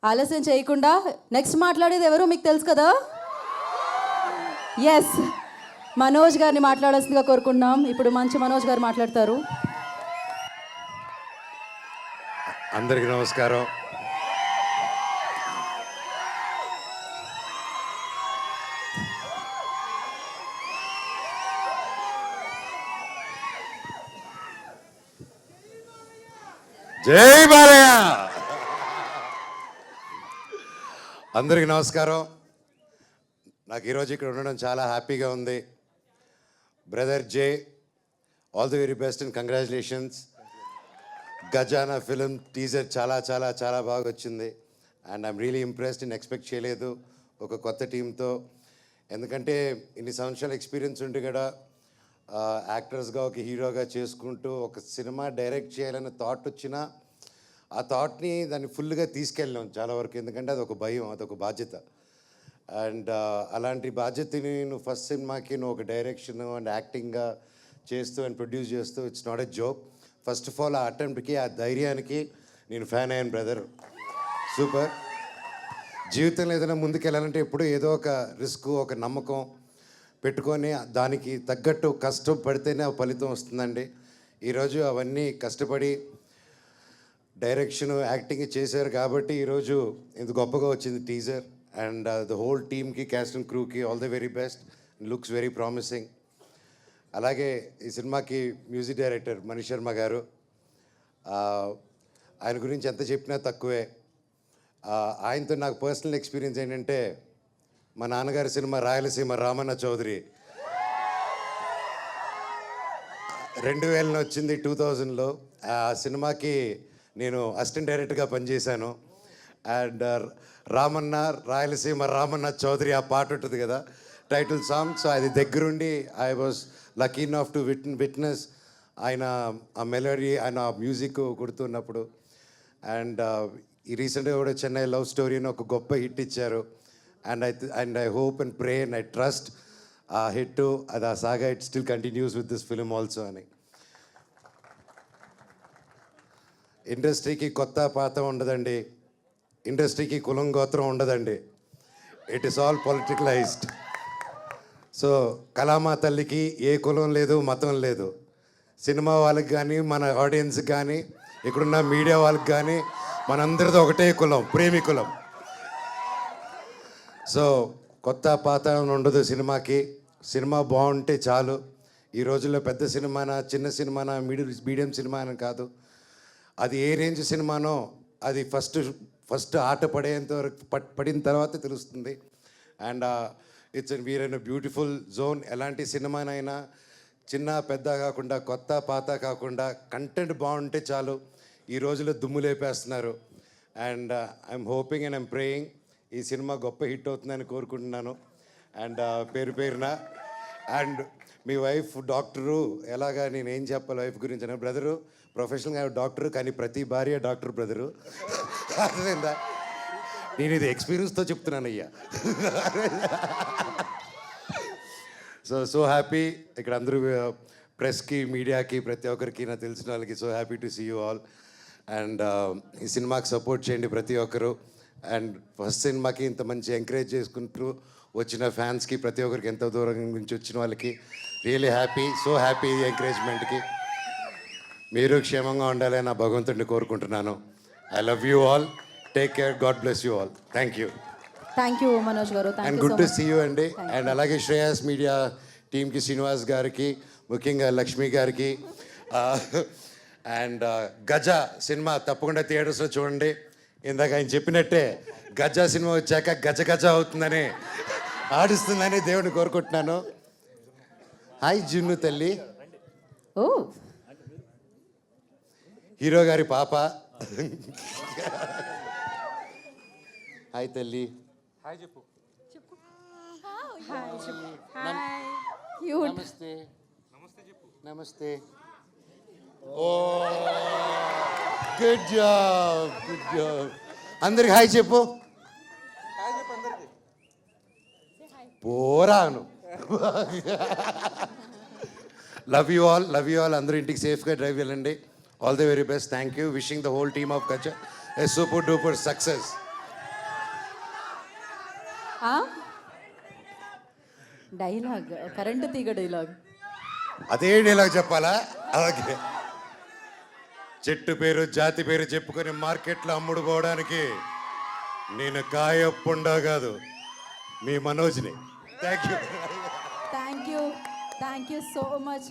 ఆలస్యం చేయకుండా నెక్స్ట్ మాట్లాడేది ఎవరు మీకు తెలుసు కదా? ఎస్, మనోజ్ గారిని మాట్లాడాల్సిందిగా కోరుకుంటున్నాం. ఇప్పుడు మంచి మనోజ్ గారు మాట్లాడతారు. అందరికీ నమస్కారం. జై బాలయ్య. అందరికీ నమస్కారం. నాకు ఈరోజు ఇక్కడ ఉండడం చాలా హ్యాపీగా ఉంది. Brother Jay, all the very best and congratulations. Gajana film teaser చాలా చాలా చాలా బాగా వచ్చింది అండ్ ఐఎమ్ రియలీ ఇంప్రెస్డ్. నేను ఎక్స్పెక్ట్ చేయలేదు ఒక కొత్త టీంతో, ఎందుకంటే ఇన్ని సంవత్సరాల ఎక్స్పీరియన్స్ ఉండి కూడా యాక్టర్స్గా ఒక హీరోగా చేసుకుంటూ ఒక సినిమా డైరెక్ట్ చేయాలనే థాట్ వచ్చినా ఆ థాట్ని దాన్ని ఫుల్గా తీసుకెళ్ళాం చాలా వరకు, ఎందుకంటే అదొక భయం, అదొక బాధ్యత. అండ్ అలాంటి బాధ్యతని నువ్వు ఫస్ట్ సినిమాకి నువ్వు ఒక డైరెక్షన్ అండ్ యాక్టింగ్గా చేస్తూ అండ్ ప్రొడ్యూస్ చేస్తూ it's not a joke. First of all ఆ అటెంప్ట్కి, ఆ ధైర్యానికి నేను ఫ్యాన్ అయ్యాను బ్రదర్. సూపర్. జీవితంలో ఏదైనా ముందుకెళ్ళాలంటే ఎప్పుడూ ఏదో ఒక రిస్క్, ఒక నమ్మకం పెట్టుకొని దానికి తగ్గట్టు కష్టపడితేనే ఆ ఫలితం వస్తుందండి. ఈరోజు అవన్నీ కష్టపడి డైరెక్షన్, యాక్టింగ్ చేశారు కాబట్టి ఈరోజు ఇంత గొప్పగా వచ్చింది టీజర్. అండ్ ద హోల్ టీమ్కి, క్యాస్ట్ అండ్ క్రూకి all the very best. Looks very promising. అలాగే ఈ సినిమాకి మ్యూజిక్ డైరెక్టర్ మనీష్ శర్మ గారు, ఆయన గురించి ఎంత చెప్పినా తక్కువే. ఆయనతో నాకు పర్సనల్ ఎక్స్పీరియన్స్ ఏంటంటే, మా నాన్నగారి సినిమా రాయలసీమ రామన్న చౌదరి 2000 వచ్చింది, 2000లో. ఆ సినిమాకి నేను అసిస్టెంట్ డైరెక్టర్గా పనిచేశాను. అండ్ రామన్న రాయలసీమ రామన్న చౌదరి ఆ పాట ఉంటుంది కదా, టైటిల్ సాంగ్. సో అది దగ్గరుండి I was lucky enough to witness ఆయన ఆ మెలోడీ, ఆయన ఆ మ్యూజిక్ కొడుతున్నప్పుడు. అండ్ ఈ రీసెంట్గా కూడా చెన్నై లవ్ స్టోరీ అని ఒక గొప్ప హిట్ ఇచ్చారు. And I hope and pray and I trust ఆ హిట్, అది ఆ saga it still continues with this film also అని. ఇండస్ట్రీకి కొత్త పాత ఉండదండి, ఇండస్ట్రీకి కులం గోత్రం ఉండదండి. It is all politicalized. So కళామా తల్లికి ఏ కులం లేదు, మతం లేదు. సినిమా వాళ్ళకి కానీ, మన ఆడియన్స్కి కానీ, ఇక్కడున్న మీడియా వాళ్ళకి కానీ మనందరిది ఒకటే కులం, ప్రేమికులం. సో కొత్త పాత ఉండదు సినిమాకి. సినిమా బాగుంటే చాలు. ఈ రోజుల్లో పెద్ద సినిమానా, చిన్న సినిమానా, మీడియం సినిమా అని కాదు, అది ఏ రేంజ్ సినిమానో అది ఫస్ట్ ఆట పడేంత వరకు పడిన తర్వాత తెలుస్తుంది. And we are in a beautiful zone. ఎలాంటి సినిమానైనా చిన్న పెద్ద కాకుండా, కొత్త పాత కాకుండా కంటెంట్ బాగుంటే చాలు. ఈ రోజుల్లో దుమ్ము లేపేస్తున్నారు. And I'm hoping and I'm praying ఈ సినిమా గొప్ప హిట్ అవుతుందని కోరుకుంటున్నాను. అండ్ పేరు పేరున. అండ్ మీ వైఫ్ డాక్టరు, ఎలాగా నేను ఏం చెప్పాలి వైఫ్ గురించి అంటే, బ్రదరు ప్రొఫెషనల్గా డాక్టరు కానీ ప్రతి భార్య డాక్టర్ బ్రదరు. అర్థమైందా? నేను ఇది ఎక్స్పీరియన్స్తో చెప్తున్నాను అయ్యా. So happy. ఇక్కడ అందరూ ప్రెస్కి, మీడియాకి, ప్రతి ఒక్కరికి, నాకు తెలిసిన వాళ్ళకి so happy to see you all. And ఈ సినిమాకి సపోర్ట్ చేయండి ప్రతి ఒక్కరు. అండ్ ఫస్ట్ సినిమాకి ఇంత మంచి ఎంకరేజ్ చేసుకుంటూ వచ్చిన ఫ్యాన్స్కి, ప్రతి ఒక్కరికి, ఎంతో దూరం నుంచి వచ్చిన వాళ్ళకి రియలీ హ్యాపీ. సో హ్యాపీ ఈ ఎంకరేజ్మెంట్కి. మీరు క్షేమంగా ఉండాలని నా భగవంతుడిని కోరుకుంటున్నాను. I love you all. Take care. God bless you all. Thank you. Thank you Manoj గారు. And good to see you అండి. అండ్ అలాగే శ్రేయాస్ మీడియా టీమ్కి, శ్రీనివాస్ గారికి, ముఖ్యంగా లక్ష్మి గారికి. అండ్ గజ సినిమా తప్పకుండా థియేటర్స్లో చూడండి. ఇందాక ఆయన చెప్పినట్టే గజ సినిమా వచ్చాక గజ గజ అవుతుందని, ఆడిస్తుందని దేవుడిని కోరుకుంటున్నాను. హాయ్ జున్ను తల్లి. ఓ, హీరో గారి పాప. హాయ్ తల్లి. హాయ్ చెప్పు. క్యూట్. నమస్తే. నమస్తే చెప్పు. నమస్తే. Oh good job, good job. అందరికి హాయ్ చెప్పు. హాయ్ చెప్పు అందరికి. పోరాను. Love you all, love you all. అందరూ ఇంటికి సేఫ్గా డ్రైవ్ వెళ్ళండి. All the very best. Thank you. Wishing the whole team of Gaja a super duper success. Dialogue current తీగ డైలాగ్. అదే డైలాగ్ చెప్పాలా? అలాగే చెట్టు పేరు జాతి పేరు చెప్పుకొని మార్కెట్లో అమ్ముడు పోవడానికి నేను కాయప్పుండా కాదు, మీ మనోజ్ని. Thank you. Thank you so much.